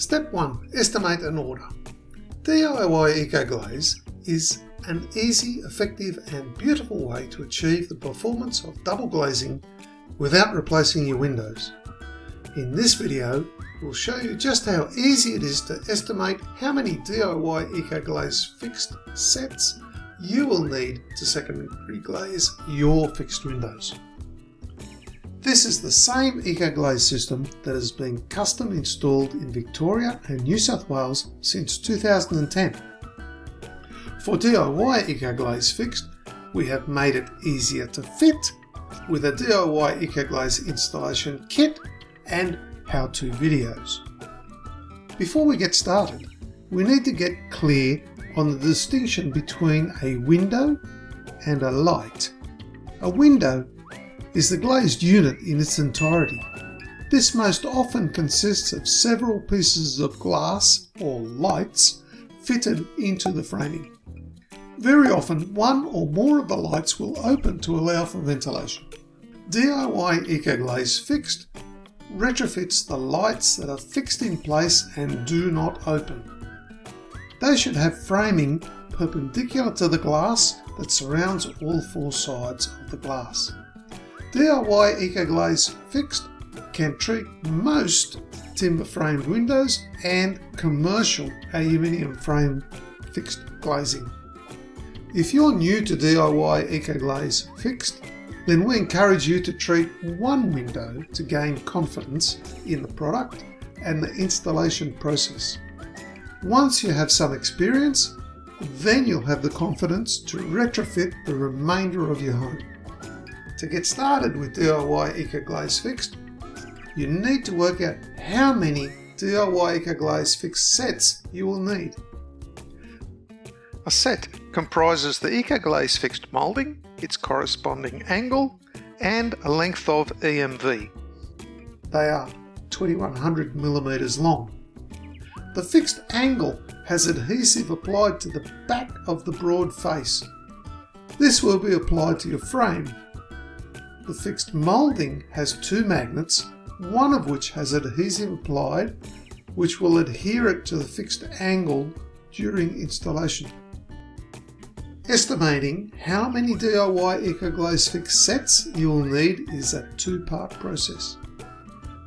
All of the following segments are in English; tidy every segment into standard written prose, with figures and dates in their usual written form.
Step 1. Estimate and order. DIY ecoGlaze is an easy, effective and beautiful way to achieve the performance of double glazing without replacing your windows. In this video, we'll show you just how easy it is to estimate how many DIY ecoGlaze fixed sets you will need to secondary glaze your fixed windows. This is the same ecoGlaze system that has been custom installed in Victoria and New South Wales since 2010. For DIY ecoGlaze fixed, we have made it easier to fit with a DIY ecoGlaze installation kit and how-to videos. Before we get started, we need to get clear on the distinction between a window and a light. A window is the glazed unit in its entirety. This most often consists of several pieces of glass or lights fitted into the framing. Very often, one or more of the lights will open to allow for ventilation. DIY ecoGlaze fixed retrofits the lights that are fixed in place and do not open. They should have framing perpendicular to the glass that surrounds all four sides of the glass. DIY ecoGlaze fixed can treat most timber framed windows and commercial aluminium frame fixed glazing. If you're new to DIY ecoGlaze fixed, then we encourage you to treat one window to gain confidence in the product and the installation process. Once you have some experience, then you'll have the confidence to retrofit the remainder of your home. To get started with DIY ecoGlaze fixed, you need to work out how many DIY ecoGlaze fixed sets you will need. A set comprises the ecoGlaze fixed moulding, its corresponding angle, and a length of EMV. They are 2100 mm long. The fixed angle has adhesive applied to the back of the broad face. This will be applied to your frame. The fixed moulding has two magnets, one of which has adhesive applied, which will adhere it to the fixed angle during installation. Estimating how many DIY ecoGlaze fixed sets you will need is a two-part process.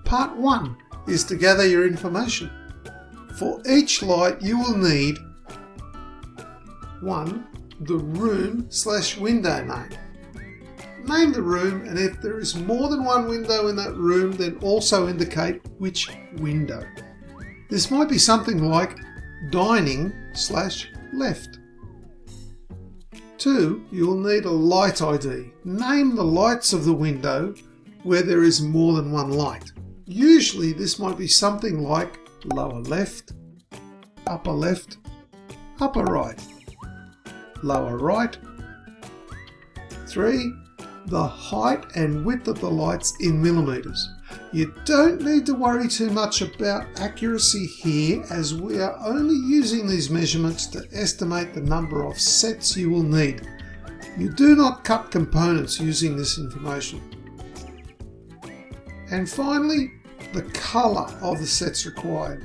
Part 1 is to gather your information. For each light you will need 1. The room/window name. Name the room, and if there is more than one window in that room, then also indicate which window. This might be something like dining/left. 2. You will need a light ID. Name the lights of the window where there is more than one light. Usually this might be something like lower left, upper right, lower right. 3. The height and width of the lights in millimeters. You don't need to worry too much about accuracy here, as we are only using these measurements to estimate the number of sets you will need. You do not cut components using this information. And finally, the colour of the sets required.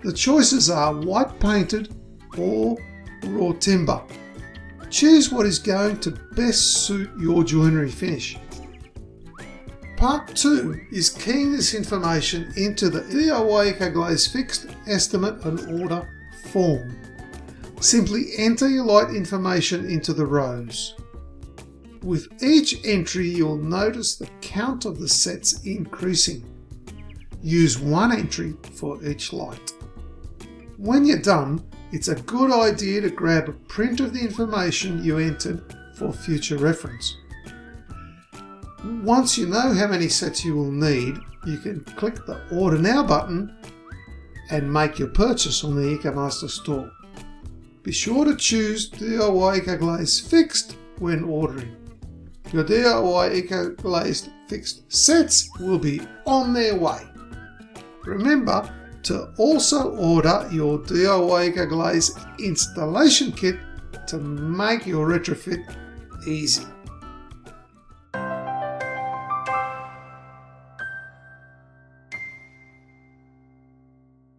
The choices are white painted or raw timber. Choose what is going to best suit your joinery finish. Part 2 is keying this information into the DIY ecoGlaze fixed estimate and order form. Simply enter your light information into the rows. With each entry, you'll notice the count of the sets increasing. Use one entry for each light. When you're done, it's a good idea to grab a print of the information you entered for future reference. Once you know how many sets you will need, you can click the Order Now button and make your purchase on the ecoMaster store. Be sure to choose DIY ecoGlaze fixed when ordering. Your DIY ecoGlaze fixed sets will be on their way. Remember to also order your DIY ecoGlaze installation kit to make your retrofit easy.